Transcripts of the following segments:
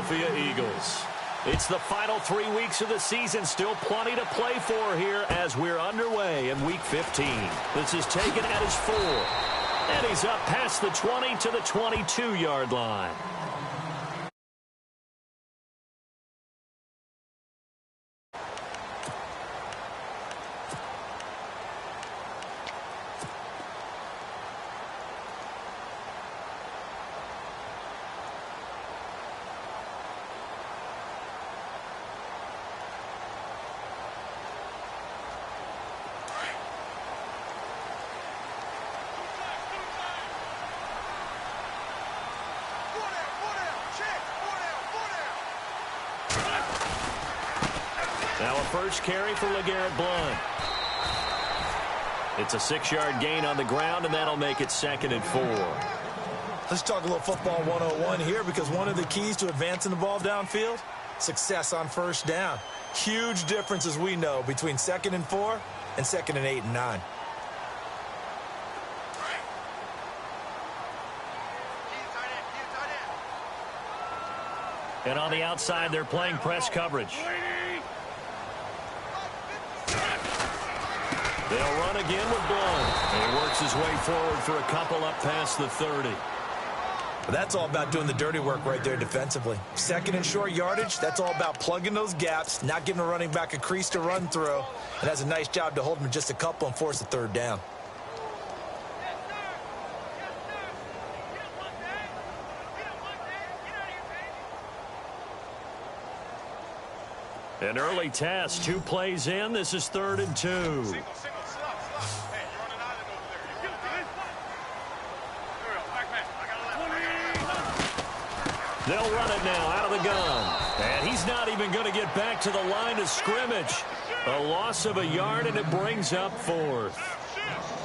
Philadelphia Eagles. It's the final 3 weeks of the season. Still plenty to play for here as we're underway in Week 15. This is taken at his 4. And he's up past the 20 to the 22-yard line. Now a first carry for LeGarrette Blount. It's a 6-yard gain on the ground, and that'll make it 2nd and 4. Let's talk a little football 101 here, because one of the keys to advancing the ball downfield, success on first down. Huge difference, as we know, between 2nd and 4 and 2nd and 8 and 9. And on the outside, they're playing press coverage. They'll run again with Blount. And he works his way forward for a couple up past the 30. But that's all about doing the dirty work right there defensively. 2nd and short yardage, that's all about plugging those gaps, not giving a running back a crease to run through. And has a nice job to hold him just a couple and force a 3rd down. An early test, 2 plays in. This is 3rd and 2. They'll run it now out of the gun. And he's not even going to get back to the line of scrimmage. A loss of a yard, and it brings up 4th.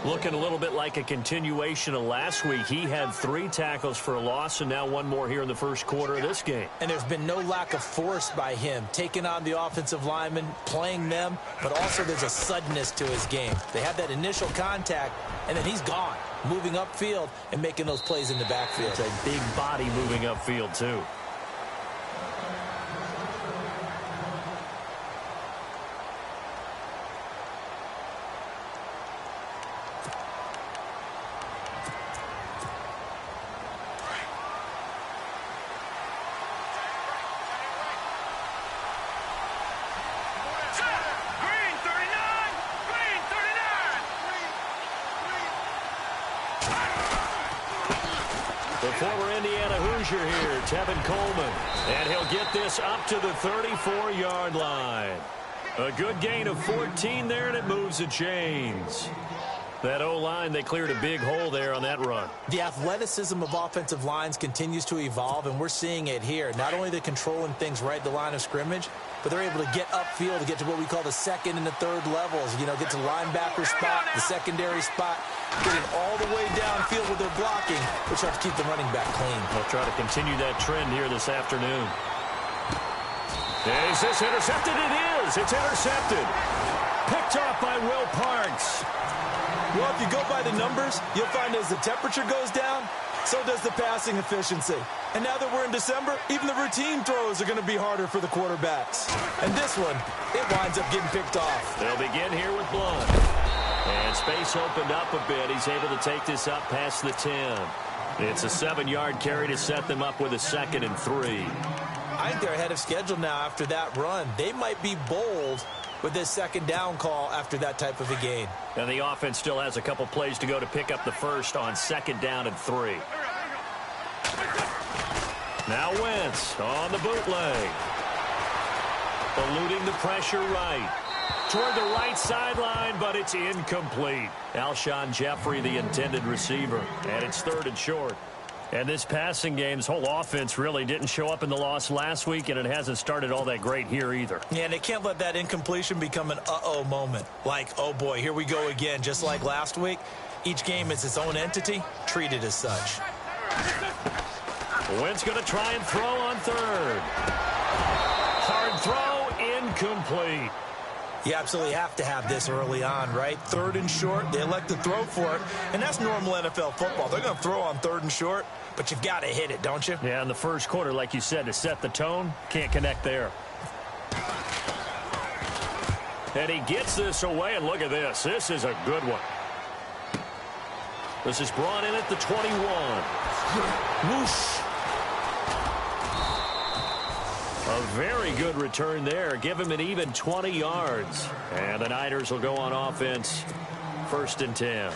Looking a little bit like a continuation of last week. He had 3 tackles for a loss, and now 1 more here in the first quarter of this game. And there's been no lack of force by him, taking on the offensive linemen, playing them, but also there's a suddenness to his game. They have that initial contact, and then he's gone, moving upfield and making those plays in the backfield. It's a big body moving upfield, too. The former Indiana Hoosier here, Tevin Coleman. And he'll get this up to the 34-yard line. A good gain of 14 there, and it moves the chains. That O-line, they cleared a big hole there on that run. The athleticism of offensive lines continues to evolve, and we're seeing it here. Not only they're controlling things right at the line of scrimmage, but they're able to get upfield to get to what we call the 2nd and the 3rd levels. You know, get to linebacker spot, the secondary spot, getting all the way downfield with their blocking, which helps keep the running back clean. They'll try to continue that trend here this afternoon. Is this intercepted? It is. It's intercepted. Picked off by Will Parks. Well, if you go by the numbers, you'll find as the temperature goes down, so does the passing efficiency. And now that we're in December, even the routine throws are going to be harder for the quarterbacks. And this one, it winds up getting picked off. They'll begin here with Blount. And space opened up a bit. He's able to take this up past the 10. It's a 7-yard carry to set them up with a 2nd and 3. I think they're ahead of schedule now after that run. They might be bold with this 2nd down call after that type of a gain. And the offense still has a couple plays to go to pick up the first on 2nd down and 3. Now Wentz on the bootleg. Eluding the pressure right. Toward the right sideline, but it's incomplete. Alshon Jeffrey, the intended receiver. And it's 3rd and short. And this passing game's whole offense really didn't show up in the loss last week, and it hasn't started all that great here either. Yeah, and they can't let that incompletion become an uh-oh moment. Like, oh boy, here we go again, just like last week. Each game is its own entity, treated as such. Wentz going to try and throw on 3rd. Hard throw, incomplete. You absolutely have to have this early on, right? 3rd and short, they elect to throw for it, and that's normal NFL football. They're going to throw on 3rd and short, but you've got to hit it, don't you? Yeah, in the first quarter, like you said, to set the tone, can't connect there. And he gets this away, and look at this. This is a good one. This is brought in at the 21. Whoosh. A very good return there. Give him an even 20 yards. And the Niners will go on offense. 1st and 10.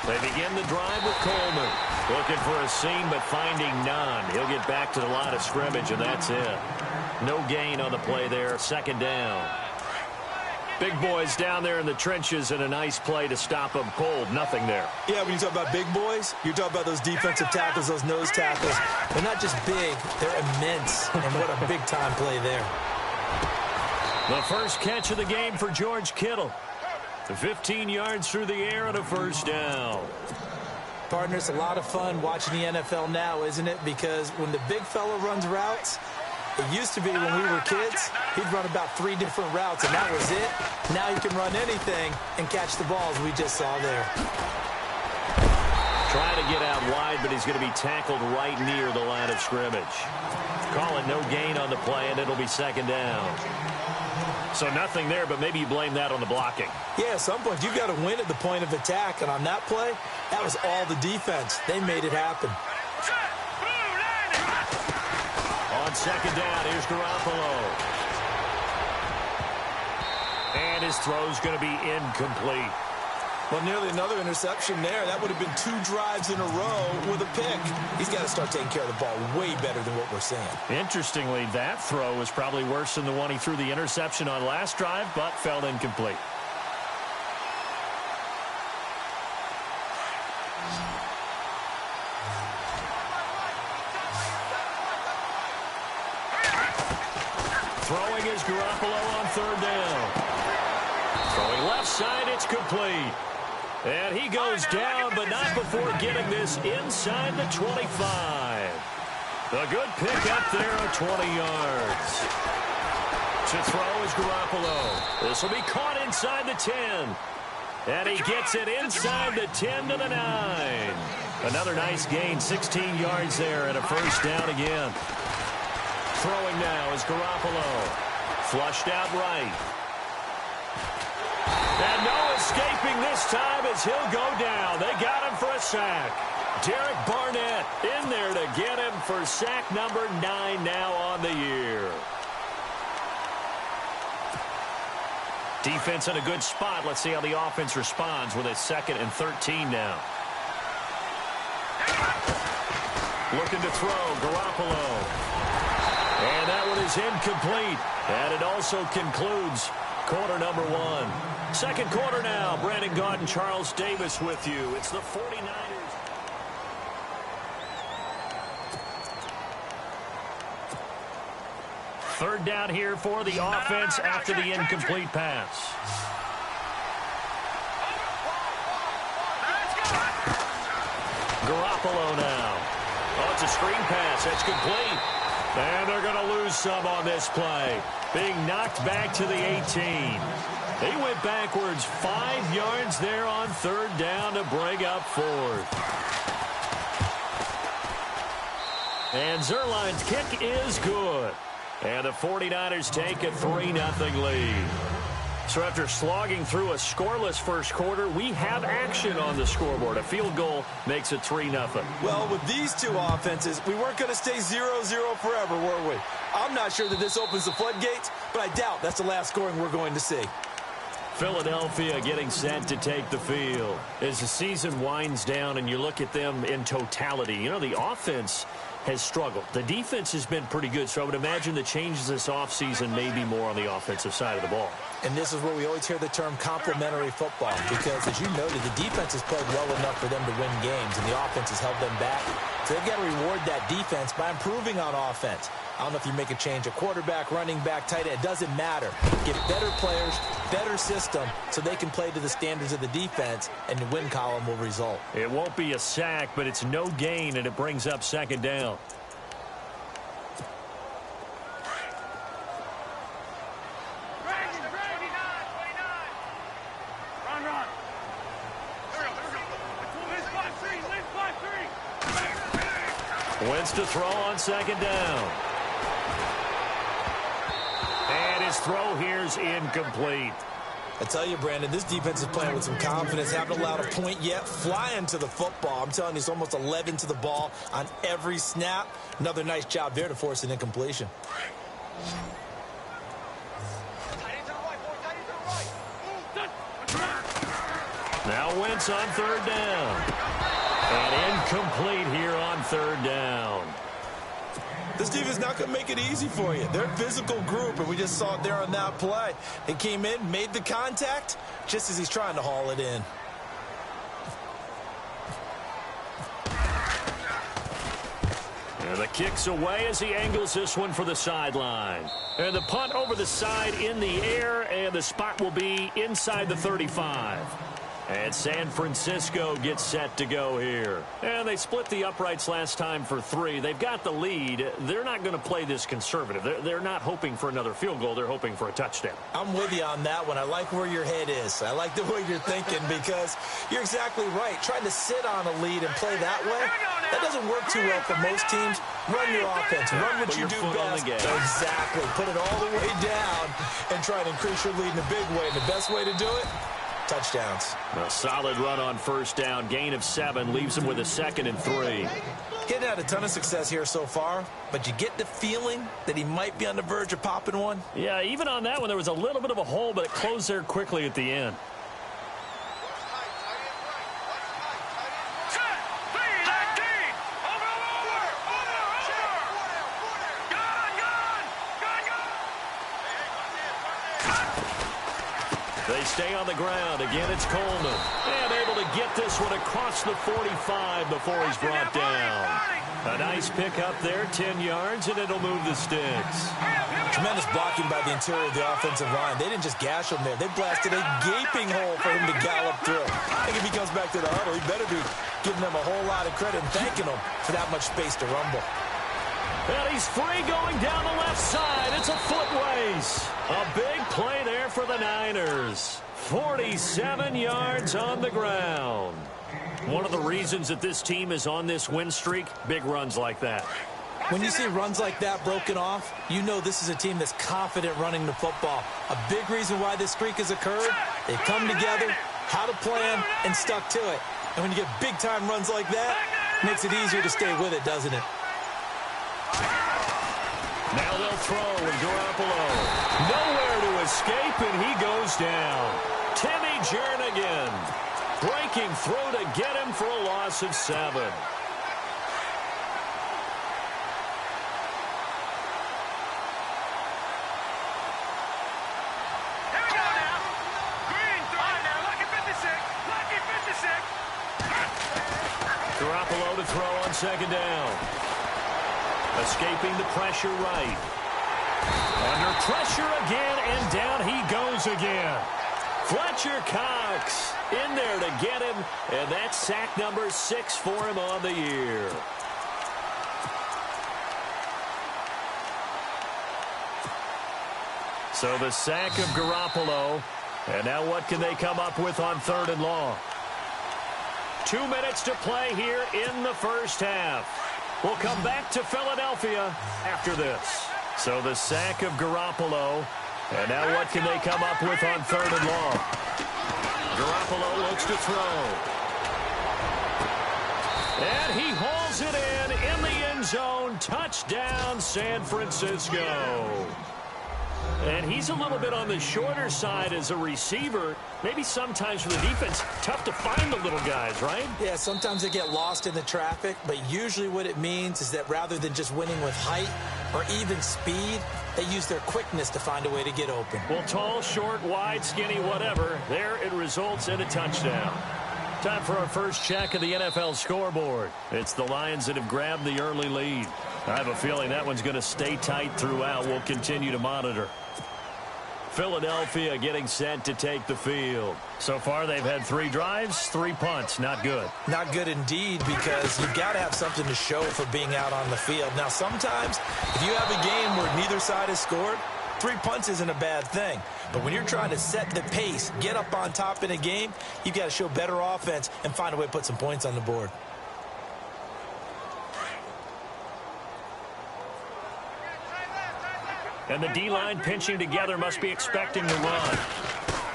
They begin the drive with Coleman. Looking for a seam, but finding none. He'll get back to the line of scrimmage, and that's it. No gain on the play there. 2nd down. Big boys down there in the trenches, and a nice play to stop them cold. Nothing there. Yeah, when you talk about big boys, you're talking about those defensive tackles, those nose tackles. They're not just big, they're immense. And what a big-time play there. The first catch of the game for George Kittle. 15 yards through the air and a 1st down. Partner, it's a lot of fun watching the NFL now, isn't it? Because when the big fella runs routes, it used to be when we were kids, he'd run about 3 different routes, and that was it. Now he can run anything and catch the balls we just saw there. Trying to get out wide, but he's going to be tackled right near the line of scrimmage. Call it no gain on the play, and it'll be 2nd down. So nothing there, but maybe you blame that on the blocking. Yeah, at some point, you've got to win at the point of attack. And on that play, that was all the defense. They made it happen. On 2nd down, here's Garoppolo. And his throw's going to be incomplete. Well, nearly another interception there. That would have been 2 drives in a row with a pick. He's got to start taking care of the ball way better than what we're seeing. Interestingly, that throw was probably worse than the one he threw the interception on last drive, but fell incomplete. Throwing is Garoppolo on 3rd down. Throwing left side, it's complete. And he goes down, but not before getting this inside the 25. A good pick up there at 20 yards. To throw is Garoppolo. This will be caught inside the 10. And he gets it inside the 10 to the 9. Another nice gain, 16 yards there, and a 1st down again. Throwing now is Garoppolo. Flushed out right. And no escaping this time as he'll go down. They got him for a sack. Derek Barnett in there to get him for sack number 9 now on the year. Defense in a good spot. Let's see how the offense responds with a 2nd and 13 now. Looking to throw, Garoppolo. And that one is incomplete. And it also concludes quarter number 1. 2nd quarter now. Brandon Gaudin, Charles Davis with you. It's the 49ers. Third down here for the offense after the incomplete pass. Garoppolo now. Oh, it's a screen pass. That's complete. And they're going to lose some on this play. Being knocked back to the 18. They went backwards 5 yards there on 3rd down to bring up 4th. And Zerline's kick is good. And the 49ers take a 3-0 lead. So after slogging through a scoreless first quarter, we have action on the scoreboard. A field goal makes it 3-0. Well, with these two offenses, we weren't going to stay 0-0 forever, were we? I'm not sure that this opens the floodgates, but I doubt that's the last scoring we're going to see. Philadelphia getting set to take the field. As the season winds down and you look at them in totality, you know, the offense has struggled. The defense has been pretty good, so I would imagine the changes this offseason may be more on the offensive side of the ball. And this is where we always hear the term complementary football, because as you noted, the defense has played well enough for them to win games, and the offense has held them back. So they've got to reward that defense by improving on offense. I don't know if you make a change at quarterback, running back, tight end. It doesn't matter. Get better players, better system, so they can play to the standards of the defense, and the win column will result. It won't be a sack, but it's no gain, and it brings up 2nd down. Wentz to throw on second down. And his throw here's incomplete. I tell you, Brandon, this defense is playing with some confidence. Haven't allowed a point yet. Flying to the football. I'm telling you, it's almost 11 to the ball on every snap. Another nice job there to force an incompletion. Now Wentz on third down. And incomplete here on third down. This defense is not going to make it easy for you. They're a physical group, and we just saw it there on that play. They came in, made the contact, just as he's trying to haul it in. And the kick's away as he angles this one for the sideline. And the punt over the side in the air, and the spot will be inside the 35. And San Francisco gets set to go here. And they split the uprights last time for 3. They've got the lead. They're not going to play this conservative. They're not hoping for another field goal. They're hoping for a touchdown. I'm with you on that one. I like where your head is. I like the way you're thinking because you're exactly right. Trying to sit on a lead and play that way, that doesn't work too well for most teams. Run your offense. Run what you do best. Exactly. Put it all the way down and try to increase your lead in a big way. And the best way to do it, touchdowns. A solid run on first down. Gain of 7 leaves him with a 2nd and 3. Getting had a ton of success here so far, but you get the feeling that he might be on the verge of popping one. Yeah, even on that one, there was a little bit of a hole, but it closed there quickly at the end. They stay on the ground. Again, it's Coleman. And able to get this one across the 45 before he's brought down. A nice pick up there, 10 yards, and it'll move the sticks. Tremendous blocking by the interior of the offensive line. They didn't just gash him there. They blasted a gaping hole for him to gallop through. I think if he comes back to the huddle, he better be giving them a whole lot of credit and thanking them for that much space to rumble. And he's free going down the left side. It's a foot race. A big play there for the Niners. 47 yards on the ground. One of the reasons that this team is on this win streak, big runs like that. When you see runs like that broken off, you know this is a team that's confident running the football. A big reason why this streak has occurred, they've come together, had a plan, and stuck to it. And when you get big-time runs like that, it makes it easier to stay with it, doesn't it? Now they'll throw with Garoppolo. Nowhere to escape, and he goes down. Timmy Jernigan breaking through to get him for a loss of 7. Garoppolo to throw on second down. Escaping the pressure right. Under pressure again, and down he goes again. Fletcher Cox in there to get him, and that's sack number 6 for him on the year. So the sack of Garoppolo, and now what can they come up with on 3rd and long? 2 minutes to play here in the first half. We'll come back to Philadelphia after this. So the sack of Garoppolo. And now what can they come up with on 3rd and long? Garoppolo looks to throw. And he hauls it in the end zone. Touchdown, San Francisco. And he's a little bit on the shorter side as a receiver. Maybe sometimes for the defense, tough to find the little guys, right? Yeah, sometimes they get lost in the traffic, but usually what it means is that rather than just winning with height or even speed, they use their quickness to find a way to get open. Well, tall, short, wide, skinny, whatever, there it results in a touchdown. Time for our first check of the NFL scoreboard. It's the Lions that have grabbed the early lead. I have a feeling that one's going to stay tight throughout. We'll continue to monitor. Philadelphia getting set to take the field. So far, they've had 3 drives, 3 punts. Not good. Not good indeed, because you've got to have something to show for being out on the field. Now, sometimes, if you have a game where neither side has scored, 3 punts isn't a bad thing. But when you're trying to set the pace, get up on top in a game, you've got to show better offense and find a way to put some points on the board. And the D-line pinching together must be expecting to run.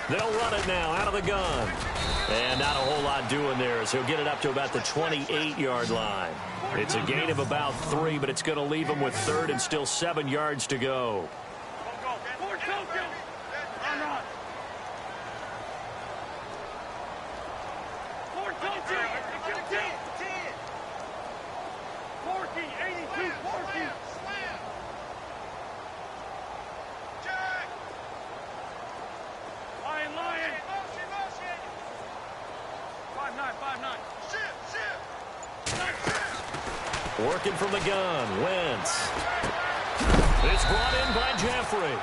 They'll run it now out of the gun. And not a whole lot doing there as he'll get it up to about the 28-yard line. It's a gain of about 3, but it's going to leave him with 3rd and still 7 yards to go. Working from the gun, Wentz. It's brought in by Jeffrey.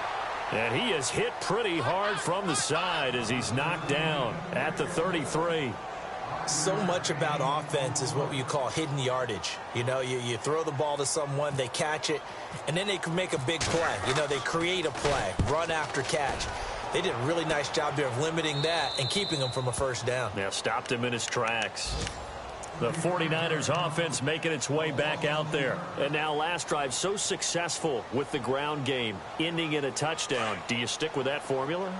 And he is hit pretty hard from the side as he's knocked down at the 33. So much about offense is what you call hidden yardage. You know, you throw the ball to someone, they catch it, and then they can make a big play. You know, they create a play, run after catch. They did a really nice job there of limiting that and keeping him from a first down. Yeah, stopped him in his tracks. The 49ers offense making its way back out there. And now last drive so successful with the ground game, ending in a touchdown. Do you stick with that formula?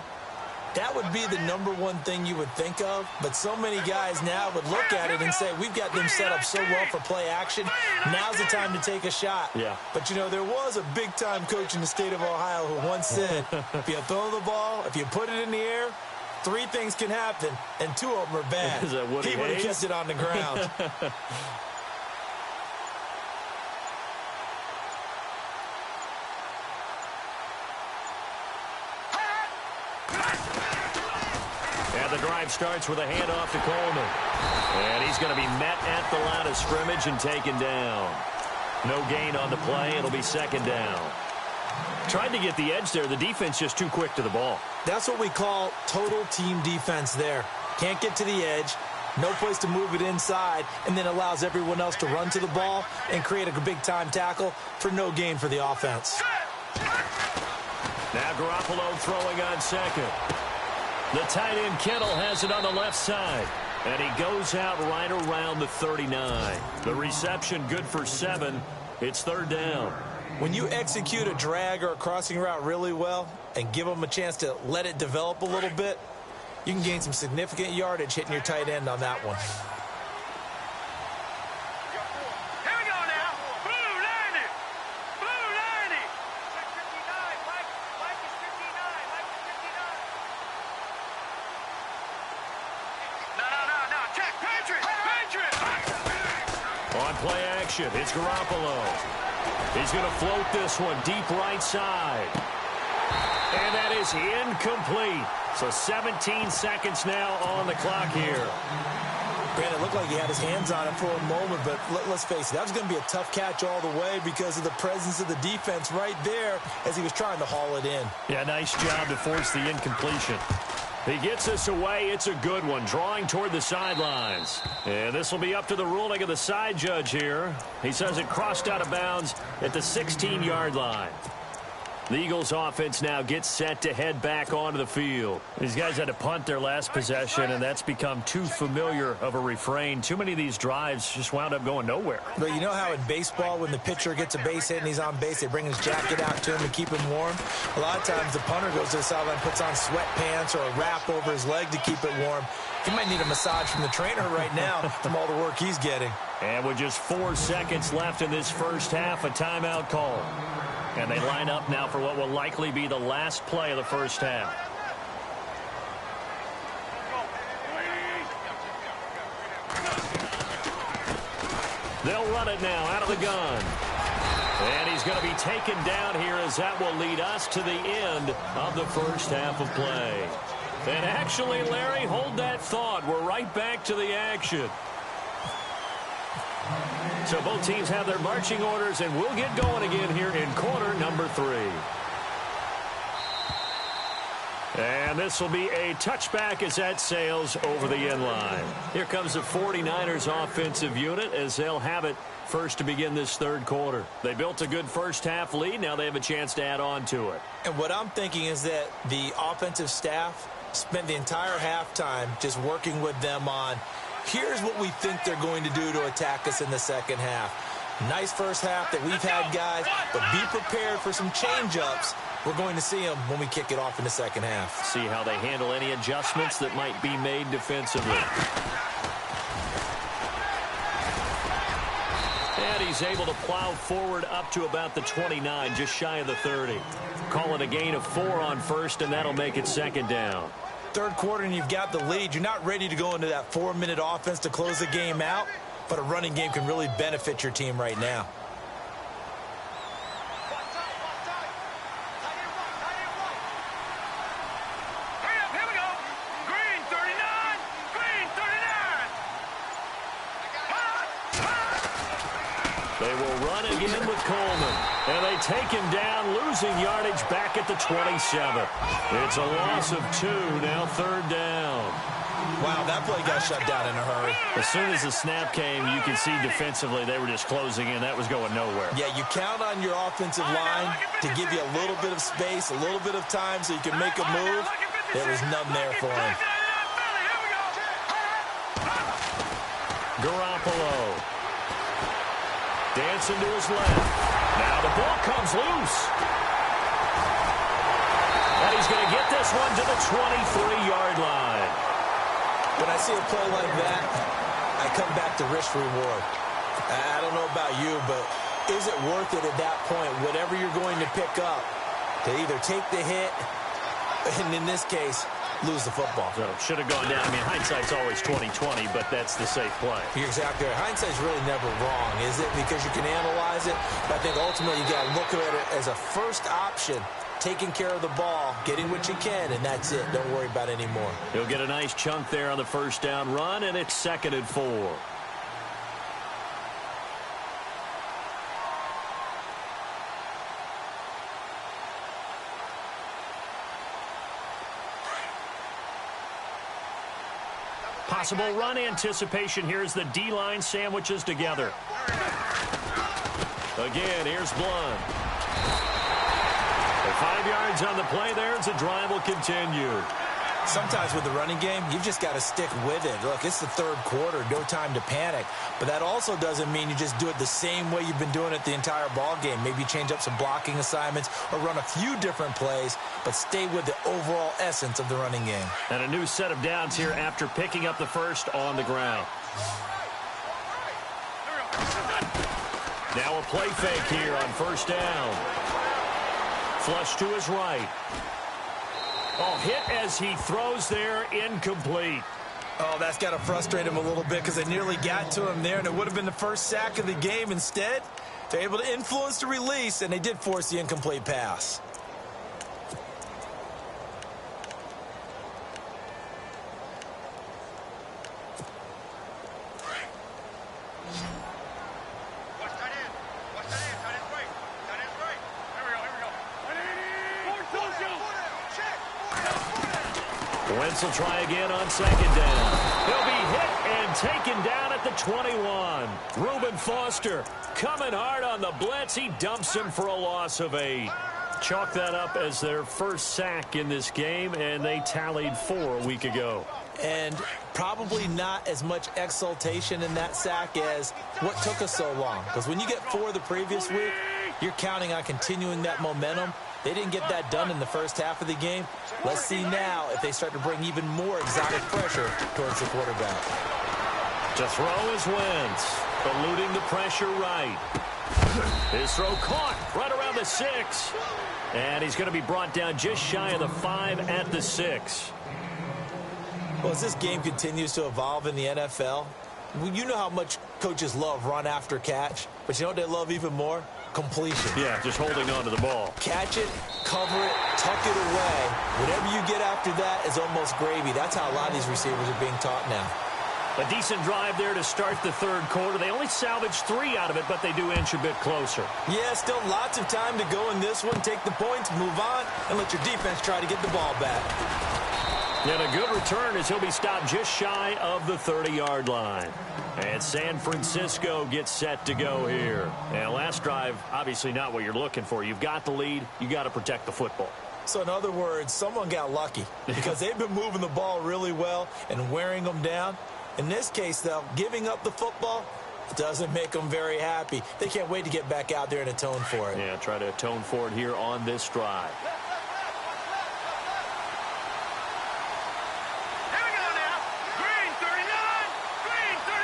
That would be the #1 thing you would think of, but so many guys now would look at it and say, we've got them set up so well for play action. Now's the time to take a shot. Yeah. But, you know, there was a big-time coach in the state of Ohio who once said, if you throw the ball, if you put it in the air, 3 things can happen, and 2 of them are bad. Is that what he would have kept it on the ground. And the drive starts with a handoff to Coleman. And he's going to be met at the line of scrimmage and taken down. No gain on the play. It'll be 2nd down. Tried to get the edge there. The defense just too quick to the ball. That's what we call total team defense there. Can't get to the edge, no place to move it inside, and then allows everyone else to run to the ball and create a big-time tackle for no gain for the offense. Now Garoppolo throwing on 2nd. The tight end Kittle has it on the left side. And he goes out right around the 39. The reception good for 7. It's 3rd down. When you execute a drag or a crossing route really well and give them a chance to let it develop a little bit, you can gain some significant yardage hitting your tight end on that one. Here we go now. Blue 90. Blue 90. 59. Mike is 59. Mike is 59. No. Check. Patriot. On play action, it's Garoppolo. He's going to float this one deep right side. And that is incomplete. So 17 seconds now on the clock here. Grant, it looked like he had his hands on it for a moment, but let's face it, that was going to be a tough catch all the way because of the presence of the defense right there as he was trying to haul it in. Yeah, nice job to force the incompletion. He gets us away. It's a good one, drawing toward the sidelines. And this will be up to the ruling of the side judge here. He says it crossed out of bounds at the 16-yard line. The Eagles offense now gets set to head back onto the field. These guys had to punt their last possession, and that's become too familiar of a refrain. Too many of these drives just wound up going nowhere. But you know how in baseball, when the pitcher gets a base hit and he's on base, they bring his jacket out to him to keep him warm? A lot of times the punter goes to the sideline, puts on sweatpants or a wrap over his leg to keep it warm. He might need a massage from the trainer right now from all the work he's getting. And with just 4 seconds left in this first half, a timeout call. And they line up now for what will likely be the last play of the first half. They'll run it now out of the gun. And he's going to be taken down here as that will lead us to the end of the first half of play. And actually, Larry, hold that thought. We're right back to the action. So both teams have their marching orders, and we'll get going again here in quarter number 3. And this will be a touchback as that sails over the end line. Here comes the 49ers offensive unit as they'll have it first to begin this third quarter. They built a good first half lead. Now they have a chance to add on to it. And what I'm thinking is that the offensive staff spent the entire halftime just working with them on, here's what we think they're going to do to attack us in the second half. Nice first half that we've had, guys, but be prepared for some change-ups. We're going to see them when we kick it off in the second half. See how they handle any adjustments that might be made defensively. And he's able to plow forward up to about the 29, just shy of the 30. Call it a gain of 4 on first, and that'll make it second down. Third quarter, and you've got the lead. You're not ready to go into that 4-minute offense to close the game out, but a running game can really benefit your team right now. They will run again with Coleman. And they take him down, losing yardage back at the 27. It's a loss of 2, now third down. Wow, that play got shut down in a hurry. As soon as the snap came, you could see defensively they were just closing in. That was going nowhere. Yeah, you count on your offensive line to give you a little bit of space, a little bit of time so you can make a move. There was none there for him. Garoppolo. Dancing to his left. Now the ball comes loose. And he's going to get this one to the 23-yard line. When I see a play like that, I come back to risk reward. I don't know about you, but is it worth it at that point, whatever you're going to pick up, to either take the hit, and in this case, lose the football? So should have gone down. I mean, hindsight's always 20/20, but that's the safe play. You're exactly right. Hindsight's really never wrong, is it? Because you can analyze it, but I think ultimately you got to look at it as a first option, taking care of the ball, getting what you can, and that's it. Don't worry about it anymore. He'll get a nice chunk there on the first down run, and it's 2nd and 4. Possible run anticipation here as the D-line sandwiches together. Again, here's Blunt. 5 yards on the play there as the drive will continue. Sometimes with the running game, you've just got to stick with it. Look, it's the third quarter, no time to panic. But that also doesn't mean you just do it the same way you've been doing it the entire ball game. Maybe change up some blocking assignments or run a few different plays, but stay with the overall essence of the running game. And a new set of downs here after picking up the first on the ground. Now a play fake here on first down. Flush to his right. Oh, hit as he throws there, incomplete. Oh, that's got to frustrate him a little bit because they nearly got to him there, and it would have been the first sack of the game. Instead, they're able to influence the release, and they did force the incomplete pass. Wentz will try again on second down. He'll be hit and taken down at the 21. Reuben Foster coming hard on the blitz. He dumps him for a loss of 8. Chalk that up as their first sack in this game, and they tallied 4 a week ago. And probably not as much exultation in that sack as what took us so long. Because when you get 4 the previous week, you're counting on continuing that momentum. They didn't get that done in the first half of the game. Let's see now if they start to bring even more exotic pressure towards the quarterback. To throw is Wentz, eluding the pressure right. His throw caught right around the 6. And he's going to be brought down just shy of the 5 at the 6. Well, as this game continues to evolve in the NFL, you know how much coaches love run after catch, but you know what they love even more? Completion. Yeah, just holding on to the ball. Catch it, cover it, tuck it away. Whatever you get after that is almost gravy. That's how a lot of these receivers are being taught now. A decent drive there to start the third quarter. They only salvaged 3 out of it, but they do inch a bit closer. Yeah, still lots of time to go in this one. Take the points, move on, and let your defense try to get the ball back. And a good return as he'll be stopped just shy of the 30-yard line. And San Francisco gets set to go here. And last drive, obviously not what you're looking for. You've got the lead. You got to protect the football. So in other words, someone got lucky because they've been moving the ball really well and wearing them down. In this case, though, giving up the football, Doesn't make them very happy. They can't wait to get back out there and atone for it. Yeah, try to atone for it here on this drive. Here we go now. Green 39. Green 39.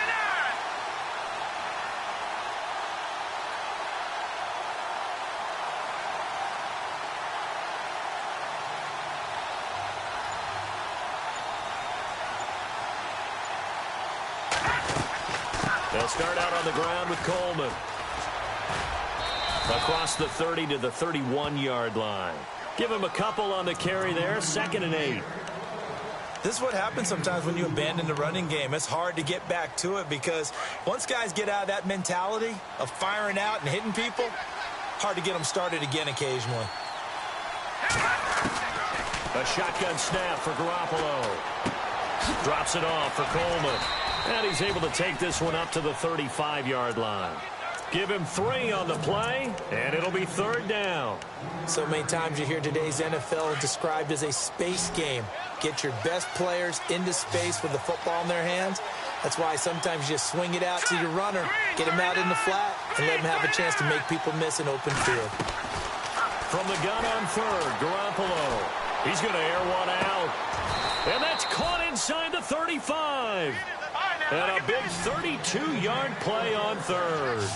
They'll start out on the ground with Coleman. Across the 30 to the 31-yard line. Give him a couple on the carry there. 2nd and 8. This is what happens sometimes when you abandon the running game. It's hard to get back to it because once guys get out of that mentality of firing out and hitting people, hard to get them started again occasionally. A shotgun snap for Garoppolo. Drops it off for Coleman. And he's able to take this one up to the 35-yard line. Give him 3 on the play, and it'll be 3rd down. So many times you hear today's NFL described as a space game. Get your best players into space with the football in their hands. That's why sometimes you swing it out to your runner, get him out in the flat, and let him have a chance to make people miss an open field. From the gun on 3rd, Garoppolo. He's going to air one out. And that's caught inside the 35. And a big 32-yard play on 3rd.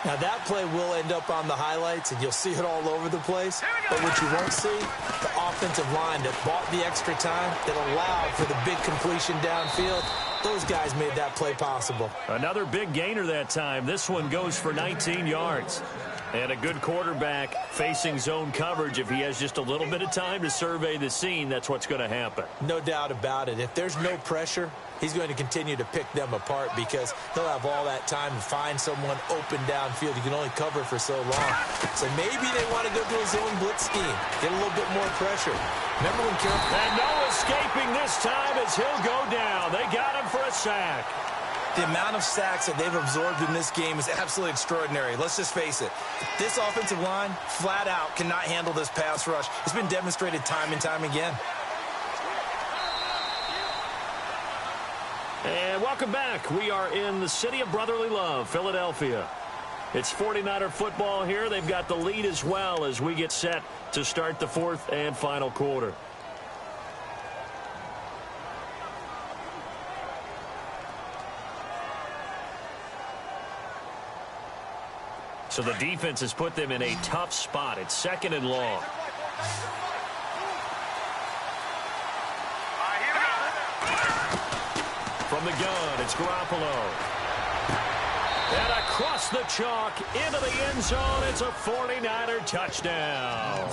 Now, that play will end up on the highlights, and you'll see it all over the place. But what you won't see, the offensive line that bought the extra time, that allowed for the big completion downfield, those guys made that play possible. Another big gainer that time. This one goes for 19 yards. And a good quarterback facing zone coverage. If he has just a little bit of time to survey the scene, that's what's going to happen. No doubt about it. If there's no pressure, he's going to continue to pick them apart because he'll have all that time to find someone open downfield. You can only cover for so long. So maybe they want to go to a zone blitz scheme, get a little bit more pressure. Remember when Carroll... And no escaping this time as he'll go down. They got him for a sack. The amount of sacks that they've absorbed in this game is absolutely extraordinary. Let's just face it. This offensive line, flat out, cannot handle this pass rush. It's been demonstrated time and time again. And welcome back. We are in the city of brotherly love, Philadelphia. It's 49er football here. They've got the lead as well as we get set to start the 4th and final quarter. So the defense has put them in a tough spot. It's 2nd and long. From the gun, it's Garoppolo. And across the chalk into the end zone, it's a 49er touchdown.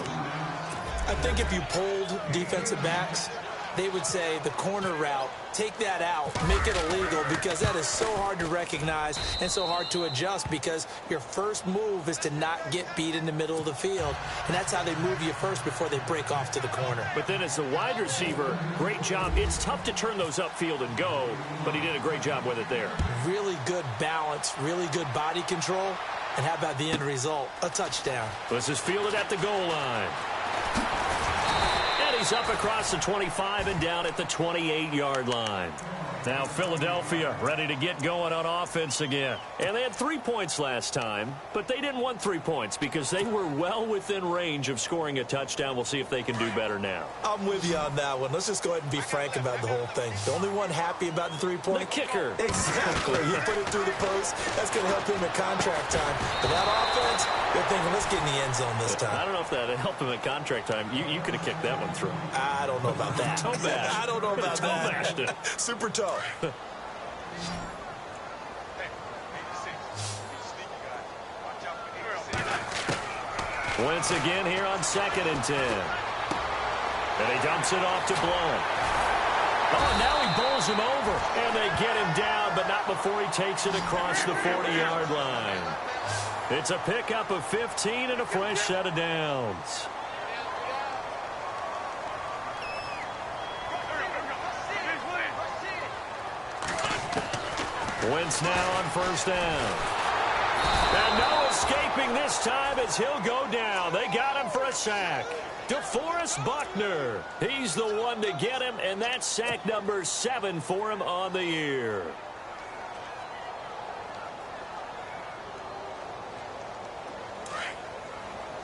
I think if you polled defensive backs, they would say the corner route, take that out, make it illegal, because that is so hard to recognize and so hard to adjust because your first move is to not get beat in the middle of the field. And that's how they move you first before they break off to the corner. But then as the wide receiver, great job. It's tough to turn those upfield and go, but he did a great job with it there. Really good balance, really good body control. And how about the end result? A touchdown. This is fielded at the goal line. He's up across the 25 and down at the 28-yard line. Now Philadelphia ready to get going on offense again. And they had 3 points last time, but they didn't want 3 points because they were well within range of scoring a touchdown. We'll see if they can do better now. I'm with you on that one. Let's just go ahead and be frank about the whole thing. The only one happy about the 3-point? The kicker. Exactly. You put it through the post. That's going to help him at contract time. But that offense, they're thinking, let's get in the end zone this time. I don't know if that helped him at contract time. You could have kicked that one through. I don't know about that. Toe bash. I don't know about Toe that. bashed it. Super toe. Once again here on 2nd and 10. And he dumps it off to Blount. Oh, now he bowls him over. And they get him down, but not before he takes it across the 40-yard line. It's a pickup of 15 and a fresh set of downs. Wentz now on 1st down. And no escaping this time as he'll go down. They got him for a sack. DeForest Buckner. He's the one to get him, and that's sack number 7 for him on the year.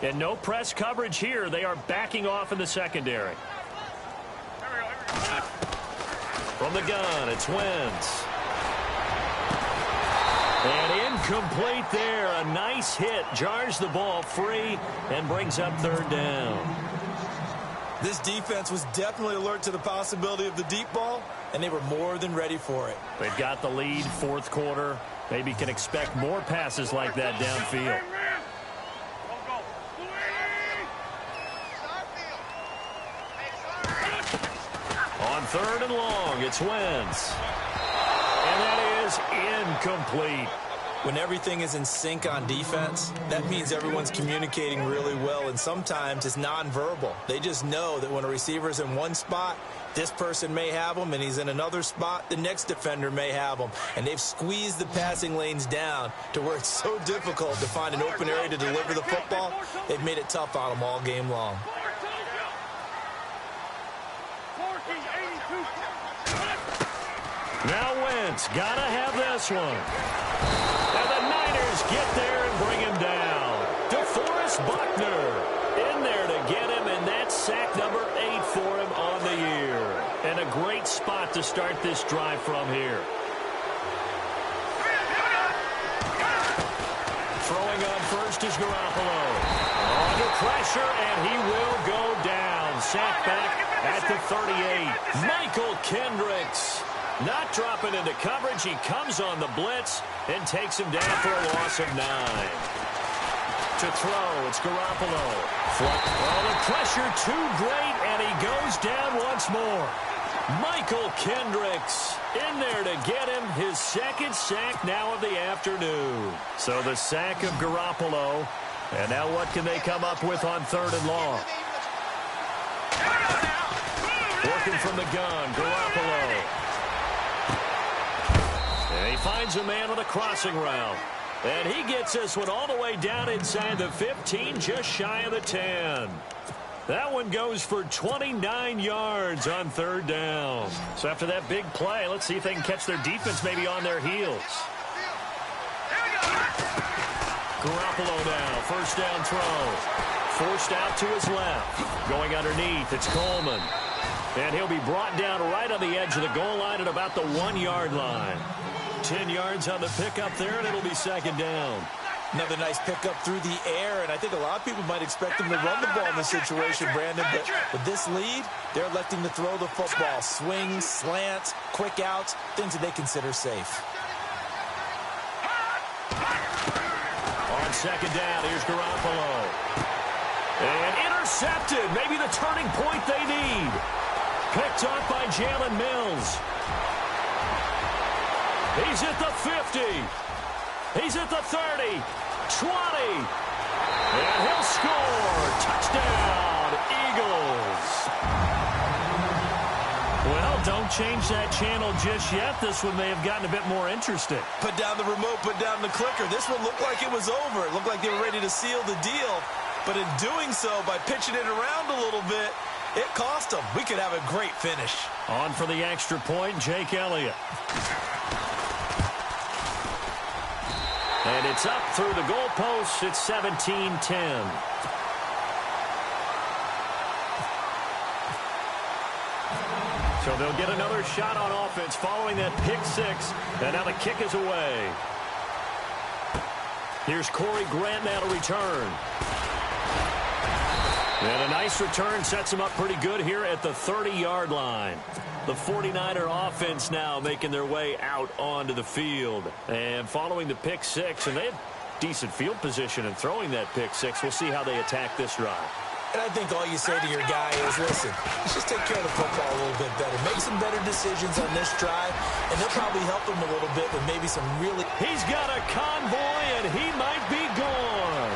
And no press coverage here. They are backing off in the secondary. From the gun, it's Wentz. And incomplete there. A nice hit. Jars the ball free and brings up third down. This defense was definitely alert to the possibility of the deep ball, and they were more than ready for it. They've got the lead, fourth quarter. Maybe can expect more passes like that downfield. On third and long, it's Wentz. And that is incomplete. When everything is in sync on defense, that means everyone's communicating really well, and sometimes it's nonverbal. They just know that when a receiver's in one spot, this person may have him, and he's in another spot, the next defender may have him. And they've squeezed the passing lanes down to where it's so difficult to find an open area to deliver the football. They've made it tough on them all game long. Now Wentz, gotta have this one. And the Niners get there and bring him down. DeForest Buckner in there to get him, and that's sack number 8 for him on the year. And a great spot to start this drive from here. Throwing on first is Garoppolo. Under pressure, and he will go down. Sack back at the 38. Michael Kendricks. Not dropping into coverage. He comes on the blitz and takes him down for a loss of 9. To throw, it's Garoppolo. Oh, the pressure too great, and he goes down once more. Michael Kendricks in there to get him his second sack now of the afternoon. So the sack of Garoppolo. And now what can they come up with on third and long? Working from the gun, Garoppolo. And he finds a man on a crossing route. And he gets this one all the way down inside the 15, just shy of the 10. That one goes for 29 yards on third down. So after that big play, let's see if they can catch their defense maybe on their heels. Garoppolo now, first down throw. Forced out to his left. Going underneath, it's Coleman. And he'll be brought down right on the edge of the goal line at about the 1-yard line. 10 yards on the pickup there, and it'll be second down. Another nice pickup through the air, and I think a lot of people might expect them to run the ball in this situation, Brandon, but with this lead, they're electing to throw the football. Swings, slants, quick outs, things that they consider safe. On second down, here's Garoppolo. And intercepted, maybe the turning point they need. Picked off by Jalen Mills. He's at the 50. He's at the 30. 20. And he'll score. Touchdown, Eagles. Well, don't change that channel just yet. This one may have gotten a bit more interesting. Put down the remote, put down the clicker. This one looked like it was over. It looked like they were ready to seal the deal. But in doing so, by pitching it around a little bit, it cost them. We could have a great finish. On for the extra point, Jake Elliott. And it's up through the goalposts. It's 17-10. So they'll get another shot on offense following that pick six. And now the kick is away. Here's Corey Grant now to return. And a nice return sets him up pretty good here at the 30-yard line. The 49er offense now making their way out onto the field. And following the pick six, and they had decent field position in throwing that pick six. We'll see how they attack this drive. And I think all you say to your guy is, listen, let's just take care of the football a little bit better. Make some better decisions on this drive, and they'll probably help him a little bit with maybe some really... He's got a convoy, and he might be gone.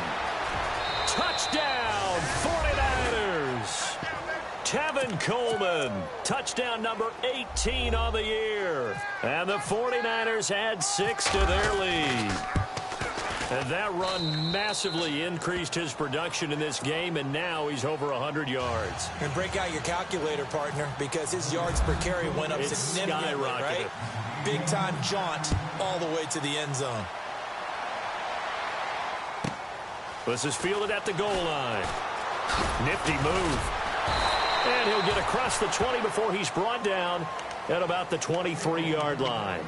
Touchdown, 49ers. Tevin Coleman, touchdown number 18 on the year. And the 49ers add 6 to their lead. And that run massively increased his production in this game, and now he's over 100 yards. And break out your calculator, partner, because his yards per carry went up significantly, right? Big-time jaunt all the way to the end zone. This is fielded at the goal line. Nifty move. And he'll get across the 20 before he's brought down at about the 23-yard line.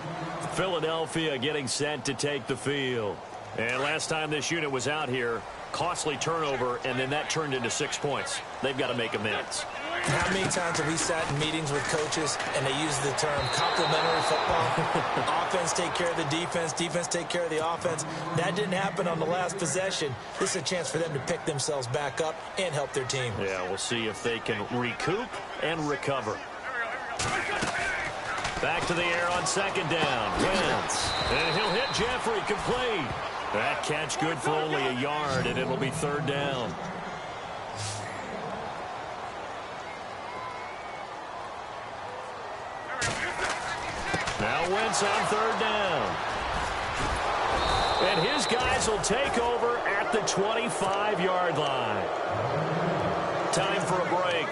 Philadelphia getting set to take the field. And last time this unit was out here, costly turnover, and then that turned into 6 points. They've got to make amends. How many times have we sat in meetings with coaches and they use the term complementary football? Offense take care of the defense, defense take care of the offense. That didn't happen on the last possession. This is a chance for them to pick themselves back up and help their team. Yeah, we'll see if they can recoup and recover. Back to the air on second down. Wentz. And he'll hit Jeffrey complete. That catch good for only a yard, and it'll be third down. Now Wentz on third down. And his guys will take over at the 25-yard line. Time for a break.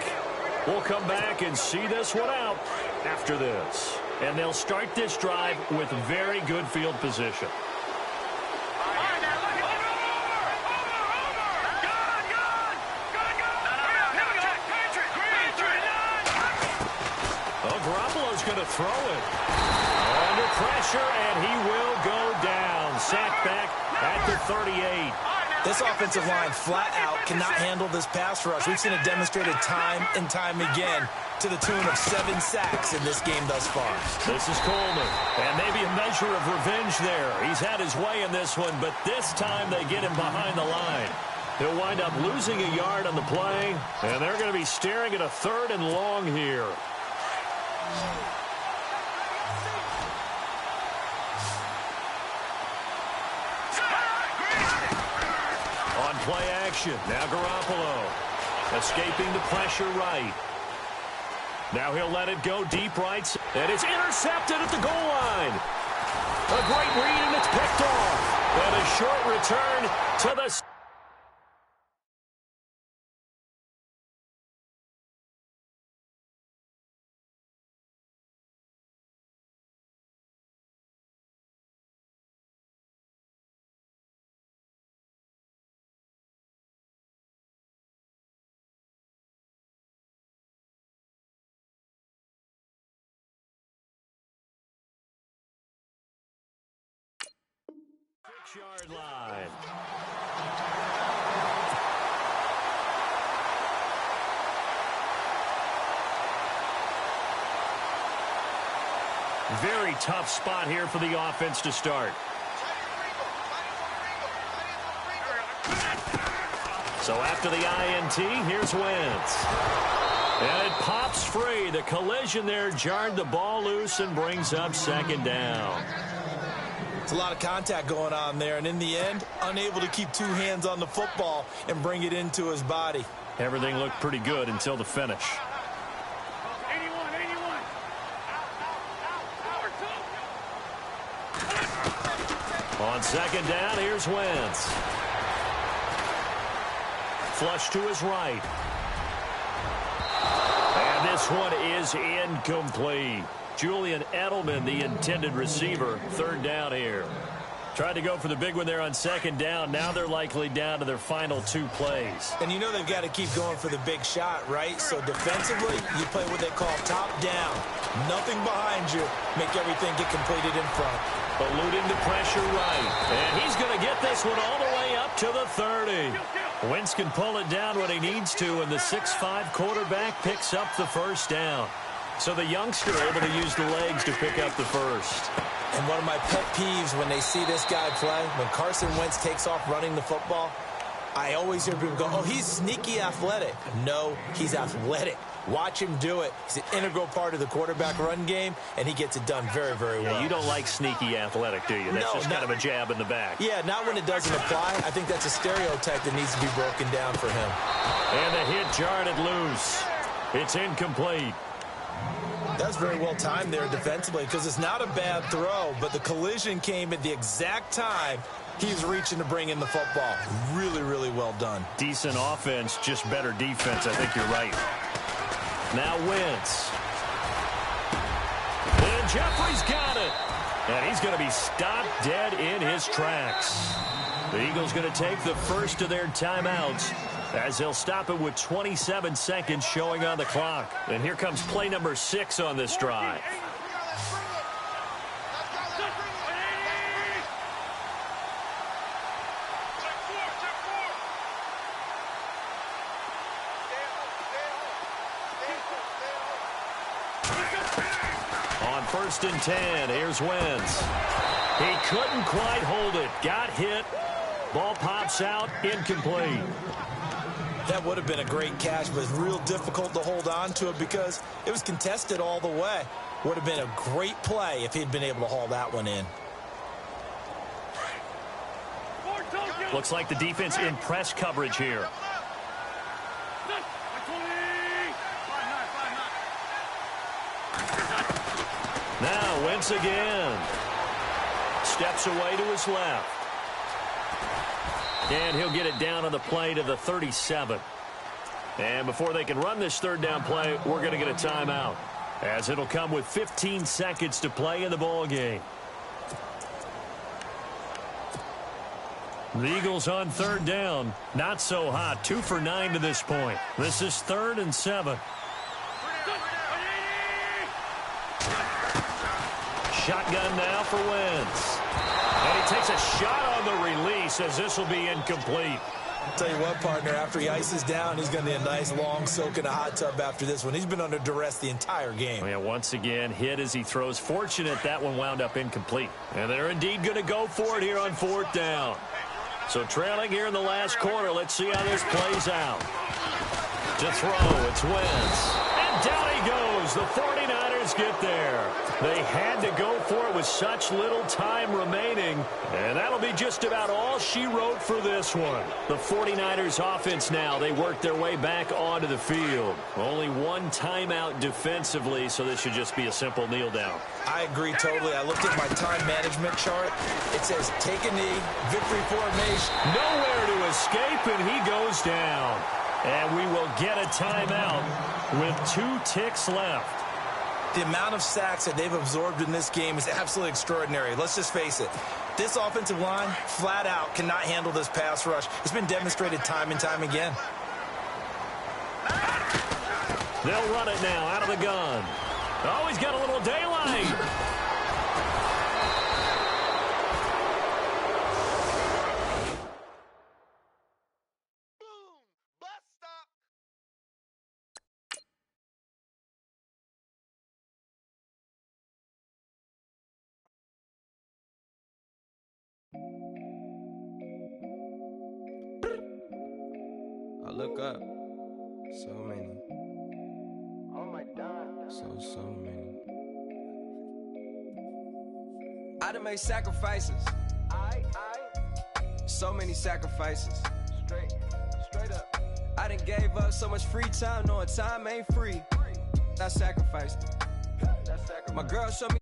We'll come back and see this one out after this. And they'll start this drive with very good field position. Going to throw it. Under pressure, and he will go down. Sacked back at the 38. This offensive line flat out cannot handle this pass rush. We've seen it demonstrated time and time again to the tune of 7 sacks in this game thus far. This is Coleman, and maybe a measure of revenge there. He's had his way in this one, but this time they get him behind the line. He'll wind up losing a yard on the play, and they're going to be staring at a 3rd and long here. On play action, now Garoppolo escaping the pressure right. Now he'll let it go deep right, and it's intercepted at the goal line. A great read, and it's picked off. And a short return to the... Yard line. Very tough spot here for the offense to start. So after the INT, here's Wentz. And it pops free. The collision there jarred the ball loose and brings up second down. It's a lot of contact going on there, and in the end, unable to keep 2 hands on the football and bring it into his body. Everything looked pretty good until the finish. 81. On second down, here's Wentz. Flush to his right. And this one is incomplete. Julian Edelman, the intended receiver, 3rd down here. Tried to go for the big one there on second down. Now they're likely down to their final 2 plays. And you know they've got to keep going for the big shot, right? So defensively, you play what they call top down. Nothing behind you. Make everything get completed in front. Eluding the pressure right. And he's going to get this one all the way up to the 30. Wentz can pull it down when he needs to, and the 6'5" quarterback picks up the 1st down. So the youngster able to use the legs to pick up the 1st. And one of my pet peeves when they see this guy play, when Carson Wentz takes off running the football, I always hear people go, oh, he's sneaky athletic. No, he's athletic. Watch him do it. He's an integral part of the quarterback run game, and he gets it done very, very well. Yeah, you don't like sneaky athletic, do you? That's just kind of a jab in the back. Yeah, not when it doesn't apply. I think that's a stereotype that needs to be broken down for him. And the hit jarred it loose. It's incomplete. That's very well timed there defensively because it's not a bad throw, but the collision came at the exact time he was reaching to bring in the football. Really, really well done. Decent offense, just better defense. I think you're right. Now Wentz. And Jeffrey's got it. And he's going to be stopped dead in his tracks. The Eagles going to take the first of their timeouts as they'll stop it with 27 seconds showing on the clock. And here comes play number 6 on this drive. On 1st and 10, here's Wentz. He couldn't quite hold it. Got hit. Ball pops out, incomplete. That would have been a great catch, but it's real difficult to hold on to it because it was contested all the way. Would have been a great play if he'd been able to haul that one in. Looks like the defense in press coverage here. Now Wentz again. Steps away to his left. And he'll get it down on the play to the 37. And before they can run this third down play, we're going to get a timeout, as it'll come with 15 seconds to play in the ball game. The Eagles on 3rd down. Not so hot. 2 for 9 to this point. This is 3rd and 7. Shotgun now for Wentz. And he takes a shot on the release as this will be incomplete. I'll tell you what, partner, after he ices down, he's going to need a nice long soak in a hot tub after this one. He's been under duress the entire game. Yeah, once again, hit as he throws. Fortunate that one wound up incomplete. And they're indeed going to go for it here on 4th down. So trailing here in the last quarter, let's see how this plays out. To throw, it's Wentz. And down he goes. The 49ers get there. They had to go for it with such little time remaining. And that'll be just about all she wrote for this one. The 49ers offense now, they work their way back onto the field. Only one timeout defensively, so this should just be a simple kneel down. I agree totally. I looked at my time management chart. It says take a knee, victory formation. Nowhere to escape, and he goes down. And we will get a timeout with 2 ticks left. The amount of sacks that they've absorbed in this game is absolutely extraordinary. Let's just face it. This offensive line, flat out, cannot handle this pass rush. It's been demonstrated time and time again. They'll run it now out of the gun. Oh, he's got a little daylight. I look up, so many. Oh my God. So many. I done made sacrifices. So many sacrifices. Straight up. I done gave up so much free time, knowing time ain't free. I sacrificed it. My girl showed me